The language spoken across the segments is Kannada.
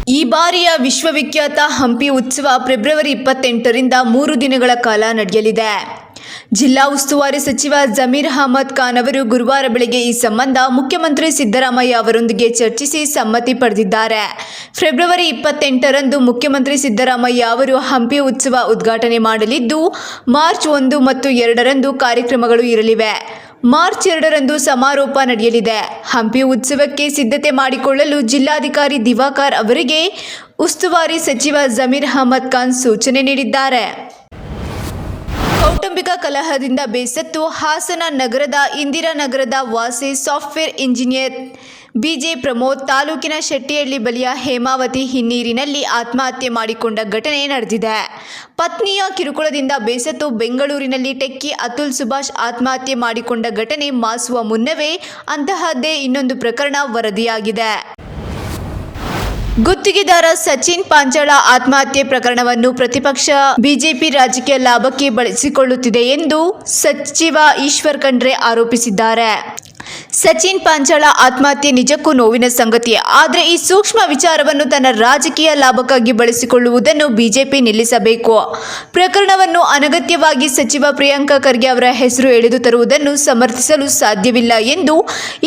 ಈ ಬಾರಿಯ ವಿಶ್ವವಿಖ್ಯಾತ ಹಂಪಿ ಉತ್ಸವ ಫೆಬ್ರವರಿ 28ರಿಂದ 3 ದಿನಗಳ ಕಾಲ ನಡೆಯಲಿದೆ. ಜಿಲ್ಲಾ ಉಸ್ತುವಾರಿ ಸಚಿವ ಜಮೀರ್ ಅಹಮದ್ ಖಾನ್ ಅವರು ಗುರುವಾರ ಬೆಳಗ್ಗೆ ಈ ಸಂಬಂಧ ಮುಖ್ಯಮಂತ್ರಿ ಸಿದ್ದರಾಮಯ್ಯ ಅವರೊಂದಿಗೆ ಚರ್ಚಿಸಿ ಸಮ್ಮತಿ ಪಡೆದಿದ್ದಾರೆ. ಫೆಬ್ರವರಿ 28ರಂದು ಮುಖ್ಯಮಂತ್ರಿ ಸಿದ್ದರಾಮಯ್ಯ ಅವರು ಹಂಪಿ ಉತ್ಸವ ಉದ್ಘಾಟನೆ ಮಾಡಲಿದ್ದು, ಮಾರ್ಚ್ 1 ಮತ್ತು 2ರಂದು ಕಾರ್ಯಕ್ರಮಗಳು ಇರಲಿವೆ. ಮಾರ್ಚ್ 2ರಂದು ಸಮಾರೋಪ ನಡೆಯಲಿದೆ. ಹಂಪಿ ಉತ್ಸವಕ್ಕೆ ಸಿದ್ಧತೆ ಮಾಡಿಕೊಳ್ಳಲು ಜಿಲ್ಲಾಧಿಕಾರಿ ದಿವಾಕರ್ ಅವರಿಗೆ ಉಸ್ತುವಾರಿ ಸಚಿವ ಜಮೀರ್ ಅಹಮದ್ ಖಾನ್ ಸೂಚನೆ ನೀಡಿದ್ದಾರೆ. ಕೌಟುಂಬಿಕ ಕಲಹದಿಂದ ಬೇಸತ್ತು ಹಾಸನ ನಗರದ ಇಂದಿರಾನಗರದ ವಾಸಿ ಸಾಫ್ಟ್ವೇರ್ ಇಂಜಿನಿಯರ್ ಬಿಜೆ ಪ್ರಮೋದ್ ತಾಲೂಕಿನ ಶೆಟ್ಟಿಹಳ್ಳಿ ಬಳಿಯ ಹೇಮಾವತಿ ಹಿನ್ನೀರಿನಲ್ಲಿ ಆತ್ಮಹತ್ಯೆ ಮಾಡಿಕೊಂಡ ಘಟನೆ ನಡೆದಿದೆ. ಪತ್ನಿಯ ಕಿರುಕುಳದಿಂದ ಬೇಸತ್ತು ಬೆಂಗಳೂರಿನಲ್ಲಿ ಟೆಕ್ಕಿ ಅತುಲ್ ಸುಭಾಷ್ ಆತ್ಮಹತ್ಯೆ ಮಾಡಿಕೊಂಡ ಘಟನೆ ಮಾಸುವ ಮುನ್ನವೇ ಅಂತಹದ್ದೇ ಇನ್ನೊಂದು ಪ್ರಕರಣ ವರದಿಯಾಗಿದೆ. ಗುತ್ತಿಗೆದಾರ ಸಚಿನ್ ಪಾಂಚಾಳ ಆತ್ಮಹತ್ಯೆ ಪ್ರಕರಣವನ್ನು ಪ್ರತಿಪಕ್ಷ ಬಿಜೆಪಿ ರಾಜಕೀಯ ಲಾಭಕ್ಕೆ ಬಳಸಿಕೊಳ್ಳುತ್ತಿದೆ ಎಂದು ಸಚಿವ ಈಶ್ವರ್ ಖಂಡ್ರೆ ಆರೋಪಿಸಿದ್ದಾರೆ. ಸಚಿನ್ ಪಾಂಚಾಳ ಆತ್ಮಹತ್ಯೆ ನಿಜಕ್ಕೂ ನೋವಿನ ಸಂಗತಿ. ಆದರೆ ಈ ಸೂಕ್ಷ್ಮ ವಿಚಾರವನ್ನು ತನ್ನ ರಾಜಕೀಯ ಲಾಭಕ್ಕಾಗಿ ಬಳಸಿಕೊಳ್ಳುವುದನ್ನು ಬಿಜೆಪಿ ನಿಲ್ಲಿಸಬೇಕು. ಪ್ರಕರಣವನ್ನು ಅನಗತ್ಯವಾಗಿ ಸಚಿವ ಪ್ರಿಯಾಂಕ ಖರ್ಗೆ ಅವರ ಹೆಸರು ಎಳೆದು ತರುವುದನ್ನು ಸಮರ್ಥಿಸಲು ಸಾಧ್ಯವಿಲ್ಲ ಎಂದು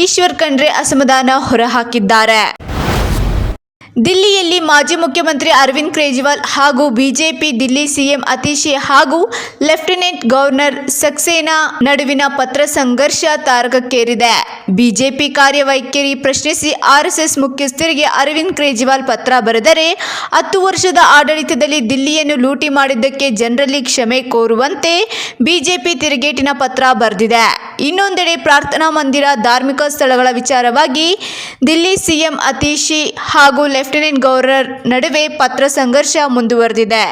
ಈಶ್ವರ್ ಖಂಡ್ರೆ ಅಸಮಾಧಾನ ಹೊರಹಾಕಿದ್ದಾರೆ. ದಿಲ್ಲಿಯಲ್ಲಿ ಮಾಜಿ ಮುಖ್ಯಮಂತ್ರಿ ಅರವಿಂದ್ ಕೇಜ್ರಿವಾಲ್ ಹಾಗೂ ಬಿಜೆಪಿ ದಿಲ್ಲಿ ಸಿಎಂ ಅತೀಶಿ ಹಾಗೂ ಲೆಫ್ಟಿನೆಂಟ್ ಗವರ್ನರ್ ಸಕ್ಸೇನಾ ನಡುವಿನ ಪತ್ರ ಸಂಘರ್ಷ ತಾರಕಕ್ಕೇರಿದೆ. ಬಿಜೆಪಿ ಕಾರ್ಯವೈಖರಿ ಪ್ರಶ್ನಿಸಿ ಆರ್ಎಸ್ಎಸ್ ಮುಖ್ಯಸ್ಥರಿಗೆ ಅರವಿಂದ್ ಕೇಜ್ರಿವಾಲ್ ಪತ್ರ ಬರೆದರೆ 10 ವರ್ಷದ ಆಡಳಿತದಲ್ಲಿ ದಿಲ್ಲಿಯನ್ನು ಲೂಟಿ ಮಾಡಿದ್ದಕ್ಕೆ ಜನರಲ್ಲಿ ಕ್ಷಮೆ ಕೋರುವಂತೆ ಬಿಜೆಪಿ ತಿರುಗೇಟಿನ ಪತ್ರ ಬರೆದಿದೆ. ಇನ್ನೊಂದೆಡೆ ಪ್ರಾರ್ಥನಾ ಮಂದಿರ, ಧಾರ್ಮಿಕ ಸ್ಥಳಗಳ ವಿಚಾರವಾಗಿ ದಿಲ್ಲಿ ಸಿಎಂ ಅತೀಶಿ ಹಾಗೂ ಲೆಫ್ಟಿನೆಂಟ್ ಗವರ್ನರ್ ನಡುವೆ ಪತ್ರ ಸಂಘರ್ಷ ಮುಂದುವರೆದಿದೆ.